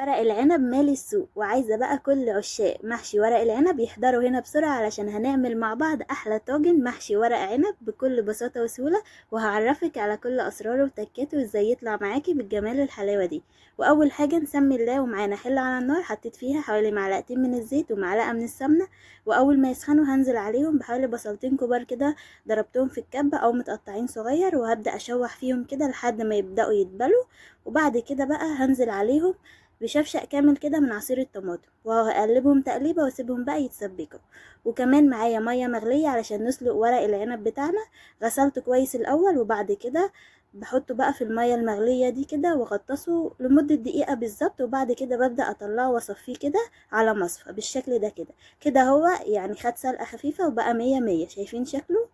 ورق العنب مالي السوق، وعايزة بقى كل عشاق محشي ورق العنب يحضروا هنا بسرعة علشان هنعمل مع بعض أحلى طاجن محشي ورق عنب بكل بساطة وسهولة. وهعرفك على كل أسراره وتكاته وازاي يطلع معاكي بالجمال والحلاوة دي. وأول حاجة نسمي الله ومعانا حلة على النار، حطيت فيها حوالي معلقتين من الزيت ومعلقة من السمنة. وأول ما يسخنوا هنزل عليهم بحوالي بصلتين كبار كده، ضربتهم في الكبة أو متقطعين صغير، وهبدأ أشوح فيهم كده لحد ما يبدأوا يتبلوا. وبعد كده بقى هنزل عليهم بشفشق كامل كده من عصير الطماطم، وهقلبهم تقليبه واسيبهم بقى يتسبكوا. وكمان معايا ميه مغليه علشان نسلق ورق العنب بتاعنا. غسلته كويس الاول، وبعد كده بحطه بقى في الميه المغليه دي كده واغطسه لمده دقيقه بالظبط. وبعد كده ببدا اطلعه واصفيه كده على مصفى بالشكل ده كده. كده هو يعني خد سلقه خفيفه وبقى مية مية. شايفين شكله؟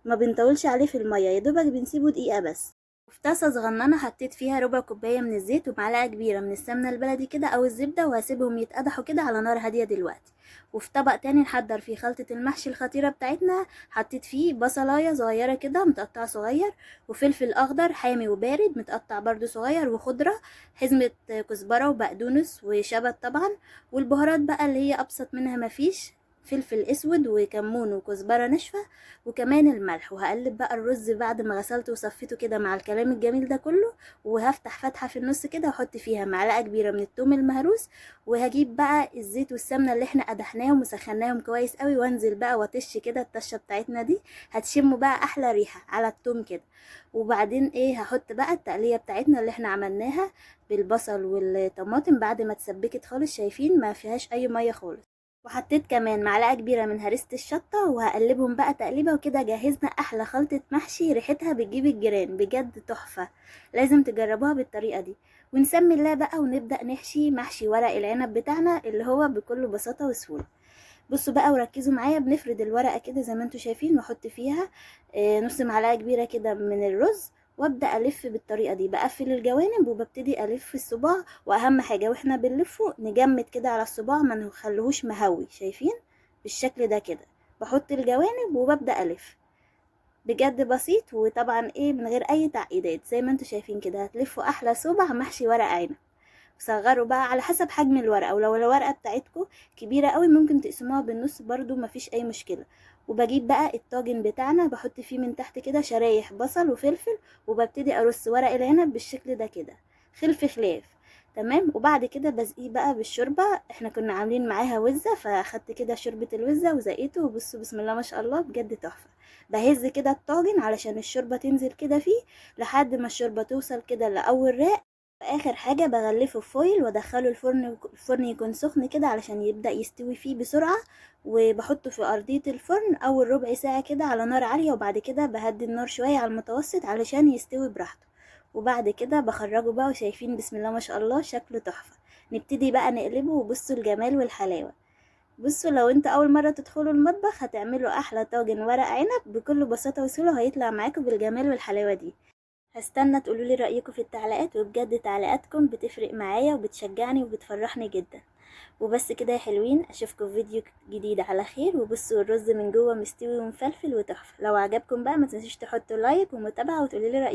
ما بنطولش عليه في الميه، يا دوبك بنسيبه دقيقه بس. وفي طاسة صغننة حطيت فيها ربع كوباية من الزيت ومعلقة كبيرة من السمنة البلدي كده أو الزبدة، وهسيبهم يتقدحوا كده على نار هادية دلوقتي. وفي طبق تاني نحضر فيه خلطة المحشي الخطيرة بتاعتنا. حطيت فيه بصلاية صغيرة كده متقطعة صغير، وفلفل أخضر حامي وبارد متقطع برضو صغير، وخضرة حزمة كزبرة وبقدونس وشبت طبعا. والبهارات بقى اللي هي أبسط منها مفيش، فلفل اسود وكمون وكزبرة ناشفة، وكمان الملح. وهقلب بقى الرز بعد ما غسلته وصفيته كده مع الكلام الجميل ده كله. وهفتح فتحة في النص كده واحط فيها معلقة كبيرة من الثوم المهروس. وهجيب بقى الزيت والسمنة اللي احنا قدحناهم وسخناهم كويس قوي، وانزل بقى واتش كده الطشة بتاعتنا دي. هتشموا بقى احلى ريحة على الثوم كده. وبعدين ايه، هحط بقى التقلية بتاعتنا اللي احنا عملناها بالبصل والطماطم بعد ما اتسبكت خالص. شايفين ما فيهاش اي مية خالص. وحطيت كمان معلقة كبيرة من هريسة الشطة، وهقلبهم بقى تقليبة. وكده جهزنا أحلى خلطة محشي ريحتها بتجيب الجيران، بجد تحفة. لازم تجربوها بالطريقة دي. ونسمي الله بقى ونبدأ نحشي محشي ورق العنب بتاعنا اللي هو بكل بساطة وسهولة. بصوا بقى وركزوا معايا، بنفرد الورقة كده زي ما انتوا شايفين، واحط فيها نص معلقة كبيرة كده من الرز. وابدا الف بالطريقه دي، بقفل الجوانب وببتدي الف الصباع. واهم حاجه واحنا بنلفه نجمد كده على الصباع، ما نخليهوش مهوي. شايفين بالشكل ده كده؟ بحط الجوانب وببدا الف. بجد بسيط، وطبعا ايه من غير اي تعقيدات. زي ما انتوا شايفين كده هتلفوا احلى صبع محشي ورق عنب. صغروا بقى على حسب حجم الورقه، ولو الورقه بتاعتكم كبيره قوي ممكن تقسموها بالنص برضو مفيش اي مشكله. وبجيب بقى الطاجن بتاعنا، بحط فيه من تحت كده شرايح بصل وفلفل. وببتدي ارص ورق العنب بالشكل ده كده، خلف خلاف. تمام. وبعد كده بسقيه بقى بالشوربه. احنا كنا عاملين معاها وزه، فاخدت كده شوربه الوزه وزقيته. وبصوا بسم الله ما شاء الله، بجد تحفه. بهز كده الطاجن علشان الشوربه تنزل كده فيه لحد ما الشوربه توصل كده لاول رق. واخر حاجة بغلفه في فويل وادخله الفرن. الفرن يكون سخن كده علشان يبدأ يستوي فيه بسرعة. وبحطه في ارضية الفرن اول ربع ساعة كده على نار عالية، وبعد كده بهدي النار شوية على المتوسط علشان يستوي براحته. وبعد كده بخرجه بقى، وشايفين بسم الله ما شاء الله شكله تحفة. نبتدي بقى نقلبه، وبصوا الجمال والحلاوة. بصوا لو انت اول مرة تدخلوا المطبخ هتعملوا احلى طاجن ورق عنب بكل بساطة وسهولة، وهيطلع معاكم بالجمال والحلاوة دي. هستنى تقولولي رأيكم في التعليقات، وبجد تعليقاتكم بتفرق معايا وبتشجعني وبتفرحني جدا. وبس كده يا حلوين، اشوفكم في فيديو جديد على خير. وبصوا الرز من جوه مستوي ومفلفل وتحفة. لو عجبكم بقى ما تنسوش تحطوا لايك ومتابعة وتقولولي رأيكم.